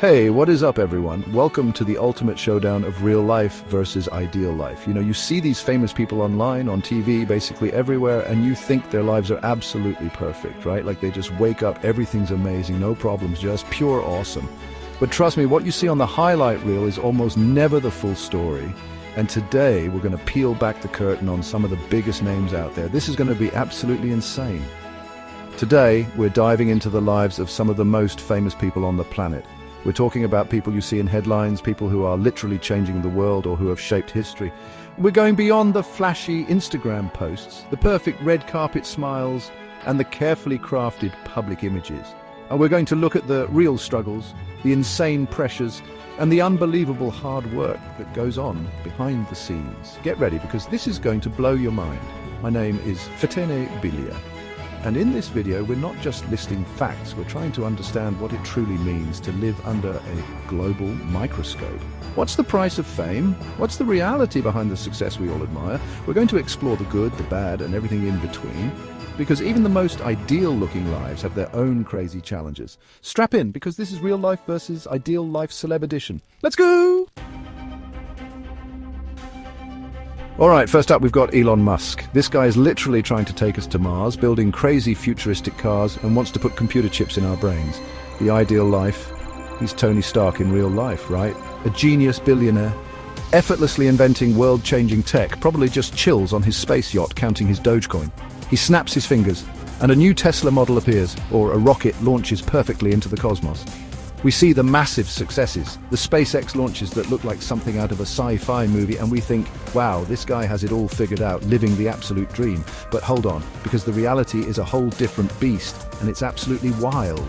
Hey, what is up everyone? Welcome to the ultimate showdown of real life versus ideal life. You see these famous people online, on TV, basically everywhere, and you think their lives are absolutely perfect, right? Like they just wake up, everything's amazing, no problems, just pure awesome. But trust me, what you see on the highlight reel is almost never the full story. And today we're going to peel back the curtain on some of the biggest names out there. This is going to be absolutely insane. Today, we're diving into the lives of some of the most famous people on the planet. We're talking about people you see in headlines, people who are literally changing the world or who have shaped history. We're going beyond the flashy Instagram posts, the perfect red carpet smiles, and the carefully crafted public images. And we're going to look at the real struggles, the insane pressures, and the unbelievable hard work that goes on behind the scenes. Get ready, because this is going to blow your mind. My name is Fetene Bilia. And in this video, we're not just listing facts, we're trying to understand what it truly means to live under a global microscope. What's the price of fame? What's the reality behind the success we all admire? We're going to explore the good, the bad, and everything in between. Because even the most ideal-looking lives have their own crazy challenges. Strap in, because this is real life versus ideal life celeb edition. Let's go! All right, first up, we've got Elon Musk. This guy is literally trying to take us to Mars, building crazy futuristic cars, and wants to put computer chips in our brains. The ideal life. He's Tony Stark in real life, right? A genius billionaire, effortlessly inventing world-changing tech, probably just chills on his space yacht counting his Dogecoin. He snaps his fingers, and a new Tesla model appears, or a rocket launches perfectly into the cosmos. We see the massive successes, the SpaceX launches that look like something out of a sci-fi movie, and we think, wow, this guy has it all figured out, living the absolute dream. But hold on, because the reality is a whole different beast, and it's absolutely wild.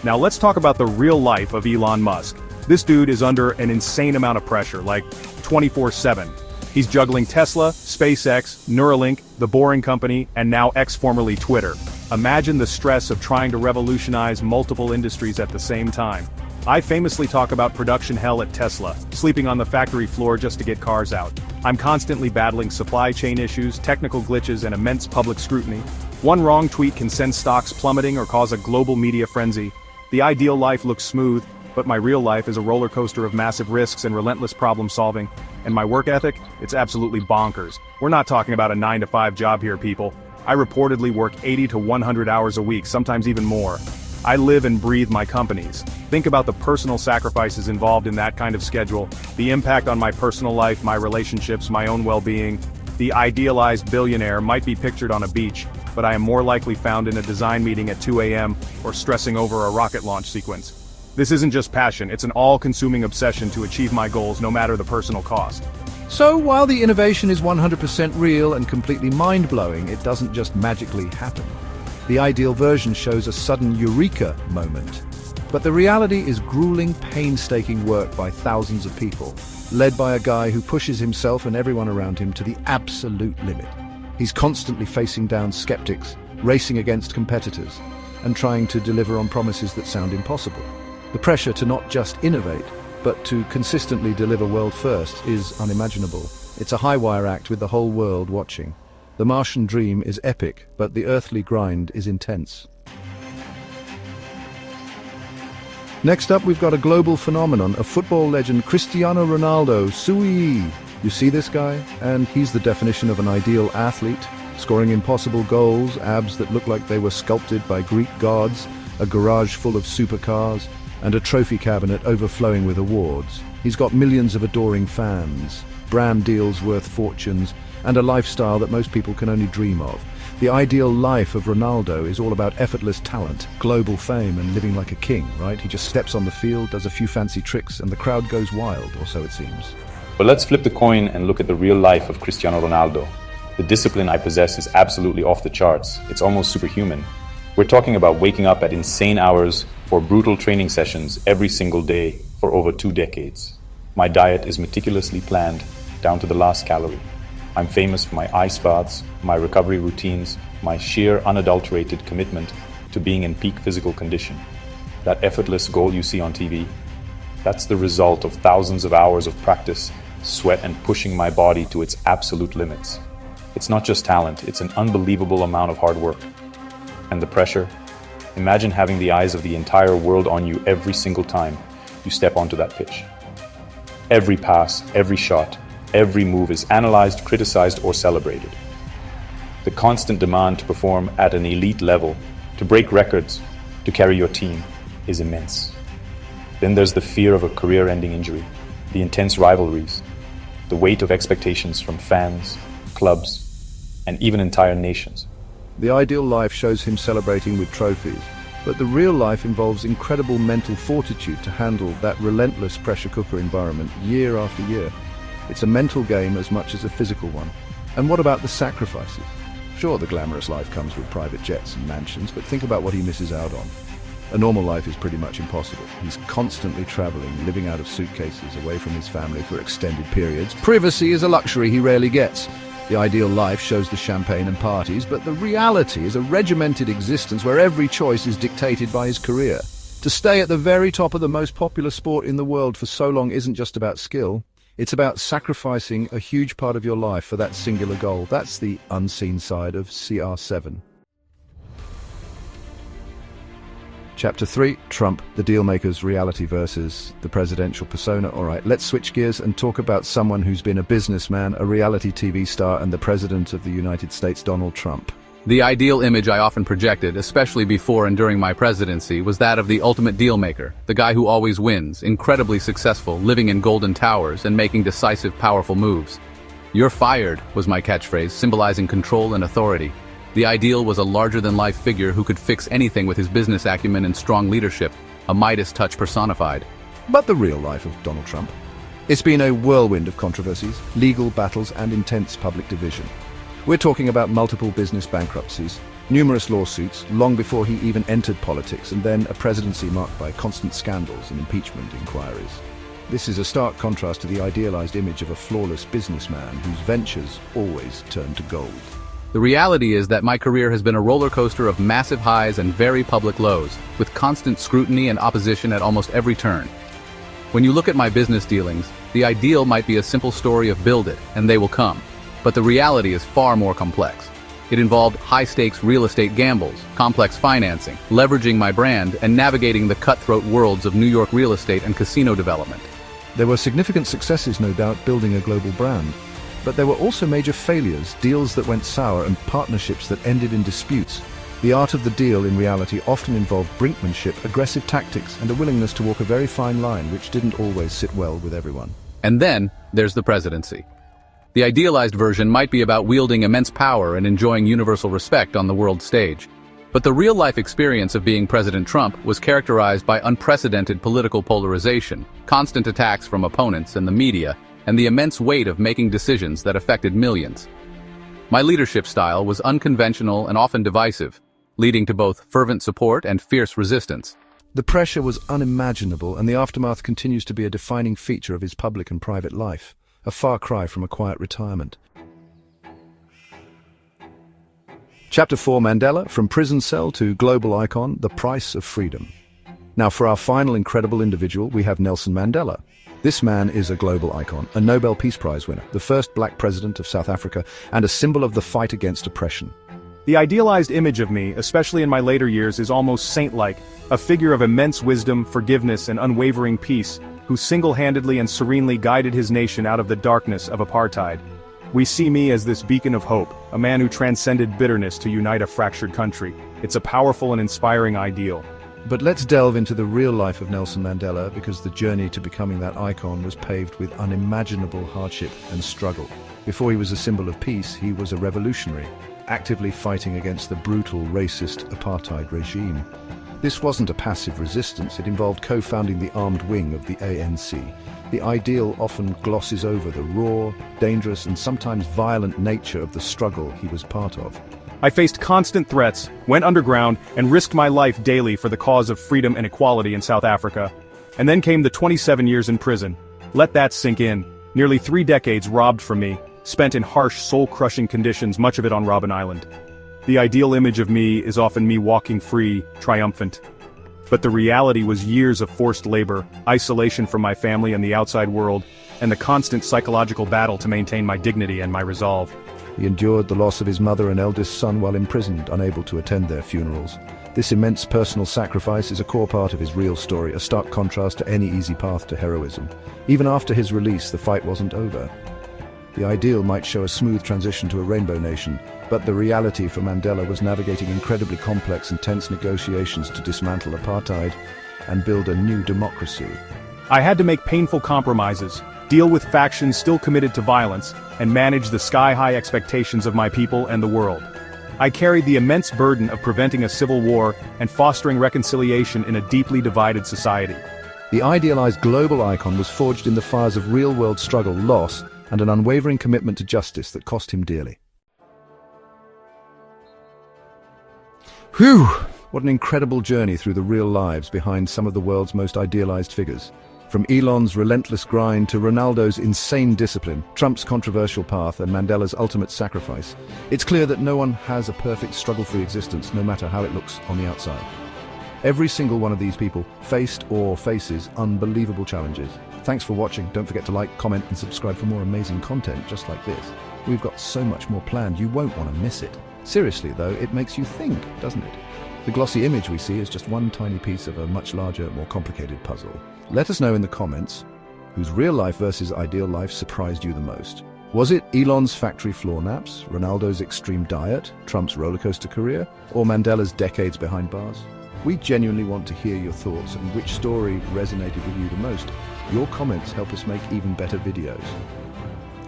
Now let's talk about the real life of Elon Musk. This dude is under an insane amount of pressure, like 24/7. He's juggling Tesla, SpaceX, Neuralink, The Boring Company, and now X, formerly Twitter. Imagine the stress of trying to revolutionize multiple industries at the same time. I famously talk about production hell at Tesla, sleeping on the factory floor just to get cars out. I'm constantly battling supply chain issues, technical glitches, and immense public scrutiny. One wrong tweet can send stocks plummeting or cause a global media frenzy. The ideal life looks smooth, but my real life is a roller coaster of massive risks and relentless problem solving. And my work ethic? It's absolutely bonkers. We're not talking about a 9-to-5 job here, people. I reportedly work 80 to 100 hours a week, sometimes even more. I live and breathe my companies. Think about the personal sacrifices involved in that kind of schedule, the impact on my personal life, my relationships, my own well-being. The idealized billionaire might be pictured on a beach, but I am more likely found in a design meeting at 2 a.m. or stressing over a rocket launch sequence. This isn't just passion, it's an all-consuming obsession to achieve my goals, no matter the personal cost. So while the innovation is 100% real and completely mind-blowing, it doesn't just magically happen. The ideal version shows a sudden eureka moment. But the reality is grueling, painstaking work by thousands of people, led by a guy who pushes himself and everyone around him to the absolute limit. He's constantly facing down skeptics, racing against competitors, and trying to deliver on promises that sound impossible. The pressure to not just innovate, but to consistently deliver world first is unimaginable. It's a high-wire act with the whole world watching. The Martian dream is epic, but the earthly grind is intense. Next up, we've got a global phenomenon, a football legend, Cristiano Ronaldo, Sui. You see this guy? And he's the definition of an ideal athlete, scoring impossible goals, abs that look like they were sculpted by Greek gods, a garage full of supercars, and a trophy cabinet overflowing with awards. He's got millions of adoring fans, brand deals worth fortunes, and a lifestyle that most people can only dream of. The ideal life of Ronaldo is all about effortless talent, global fame, and living like a king, right? He just steps on the field, does a few fancy tricks, and the crowd goes wild, or so it seems. But let's flip the coin and look at the real life of Cristiano Ronaldo. The discipline I possess is absolutely off the charts. It's almost superhuman. We're talking about waking up at insane hours for brutal training sessions every single day for over 2 decades. My diet is meticulously planned down to the last calorie. I'm famous for my ice baths, my recovery routines, my sheer unadulterated commitment to being in peak physical condition. That effortless goal you see on TV, that's the result of thousands of hours of practice, sweat, and pushing my body to its absolute limits. It's not just talent, it's an unbelievable amount of hard work. And the pressure? Imagine having the eyes of the entire world on you every single time. you step onto that pitch. Every pass, every shot, every move is analyzed, criticized, or celebrated. The constant demand to perform at an elite level, to break records, to carry your team, is immense. Then there's the fear of a career-ending injury, the intense rivalries, the weight of expectations from fans, clubs, and even entire nations. The ideal life shows him celebrating with trophies, but the real life involves incredible mental fortitude to handle that relentless pressure cooker environment year after year. It's a mental game as much as a physical one. And what about the sacrifices? Sure, the glamorous life comes with private jets and mansions, but think about what he misses out on. A normal life is pretty much impossible. He's constantly traveling, living out of suitcases, away from his family for extended periods. Privacy is a luxury he rarely gets. The ideal life shows the champagne and parties, but the reality is a regimented existence where every choice is dictated by his career. To stay at the very top of the most popular sport in the world for so long isn't just about skill. It's about sacrificing a huge part of your life for that singular goal. That's the unseen side of CR7. Chapter 3, Trump, the dealmaker's reality versus the presidential persona. All right, let's switch gears and talk about someone who's been a businessman, a reality TV star, and the President of the United States, Donald Trump. The ideal image I often projected, especially before and during my presidency, was that of the ultimate dealmaker, the guy who always wins, incredibly successful, living in golden towers and making decisive, powerful moves. "You're fired," was my catchphrase, symbolizing control and authority. The ideal was a larger-than-life figure who could fix anything with his business acumen and strong leadership, a Midas touch personified. But the real life of Donald Trump? It's been a whirlwind of controversies, legal battles, and intense public division. We're talking about multiple business bankruptcies, numerous lawsuits long before he even entered politics, and then a presidency marked by constant scandals and impeachment inquiries. This is a stark contrast to the idealized image of a flawless businessman whose ventures always turn to gold. The reality is that my career has been a roller coaster of massive highs and very public lows, with constant scrutiny and opposition at almost every turn. When you look at my business dealings, the ideal might be a simple story of build it, and they will come. But the reality is far more complex. It involved high-stakes real estate gambles, complex financing, leveraging my brand, and navigating the cutthroat worlds of New York real estate and casino development. There were significant successes, no doubt, building a global brand. But there were also major failures, deals that went sour, and partnerships that ended in disputes. The art of the deal, in reality, often involved brinkmanship, aggressive tactics, and a willingness to walk a very fine line, which didn't always sit well with everyone. And then, there's the presidency. The idealized version might be about wielding immense power and enjoying universal respect on the world stage. But the real-life experience of being President Trump was characterized by unprecedented political polarization, constant attacks from opponents and the media, and the immense weight of making decisions that affected millions. My leadership style was unconventional and often divisive, leading to both fervent support and fierce resistance. The pressure was unimaginable, and the aftermath continues to be a defining feature of his public and private life. A far cry from a quiet retirement. Chapter 4, Mandela, from prison cell to global icon, the price of freedom. Now for our final incredible individual, we have Nelson Mandela. This man is a global icon, a Nobel Peace Prize winner, the first black president of South Africa, and a symbol of the fight against oppression. The idealized image of me, especially in my later years, is almost saint-like, a figure of immense wisdom, forgiveness, and unwavering peace, who single-handedly and serenely guided his nation out of the darkness of apartheid. We see me as this beacon of hope, a man who transcended bitterness to unite a fractured country. It's a powerful and inspiring ideal. But let's delve into the real life of Nelson Mandela, because the journey to becoming that icon was paved with unimaginable hardship and struggle. Before he was a symbol of peace, he was a revolutionary, actively fighting against the brutal, racist apartheid regime. This wasn't a passive resistance, it involved co-founding the armed wing of the ANC. The ideal often glosses over the raw, dangerous, and sometimes violent nature of the struggle he was part of. I faced constant threats, went underground, and risked my life daily for the cause of freedom and equality in South Africa. And then came the 27 years in prison. Let that sink in. Nearly 3 decades robbed from me, spent in harsh, soul-crushing conditions, much of it on Robben Island. The ideal image of me is often me walking free, triumphant. But the reality was years of forced labor, isolation from my family and the outside world, and the constant psychological battle to maintain my dignity and my resolve. He endured the loss of his mother and eldest son while imprisoned, unable to attend their funerals. This immense personal sacrifice is a core part of his real story, a stark contrast to any easy path to heroism. Even after his release, the fight wasn't over. The ideal might show a smooth transition to a rainbow nation, but the reality for Mandela was navigating incredibly complex and tense negotiations to dismantle apartheid and build a new democracy. I had to make painful compromises, deal with factions still committed to violence, and manage the sky-high expectations of my people and the world. I carried the immense burden of preventing a civil war and fostering reconciliation in a deeply divided society. The idealized global icon was forged in the fires of real-world struggle, loss, and an unwavering commitment to justice that cost him dearly. Whew! What an incredible journey through the real lives behind some of the world's most idealized figures. From Elon's relentless grind to Ronaldo's insane discipline, Trump's controversial path and Mandela's ultimate sacrifice, it's clear that no one has a perfect struggle-free existence, no matter how it looks on the outside. Every single one of these people faced or faces unbelievable challenges. Thanks for watching. Don't forget to like, comment, and subscribe for more amazing content just like this. We've got so much more planned, you won't want to miss it. Seriously though, it makes you think, doesn't it? The glossy image we see is just one tiny piece of a much larger, more complicated puzzle. Let us know in the comments whose real life versus ideal life surprised you the most. Was it Elon's factory floor naps, Ronaldo's extreme diet, Trump's rollercoaster career, or Mandela's decades behind bars? We genuinely want to hear your thoughts and which story resonated with you the most. Your comments help us make even better videos.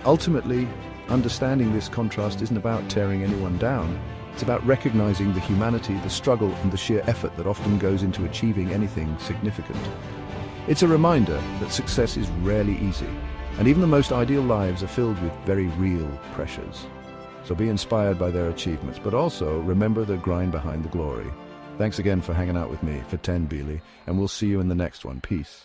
Ultimately, understanding this contrast isn't about tearing anyone down. It's about recognizing the humanity, the struggle, and the sheer effort that often goes into achieving anything significant. It's a reminder that success is rarely easy, and even the most ideal lives are filled with very real pressures. So be inspired by their achievements, but also remember the grind behind the glory. Thanks again for hanging out with me, for 10 Beely, and we'll see you in the next one. Peace.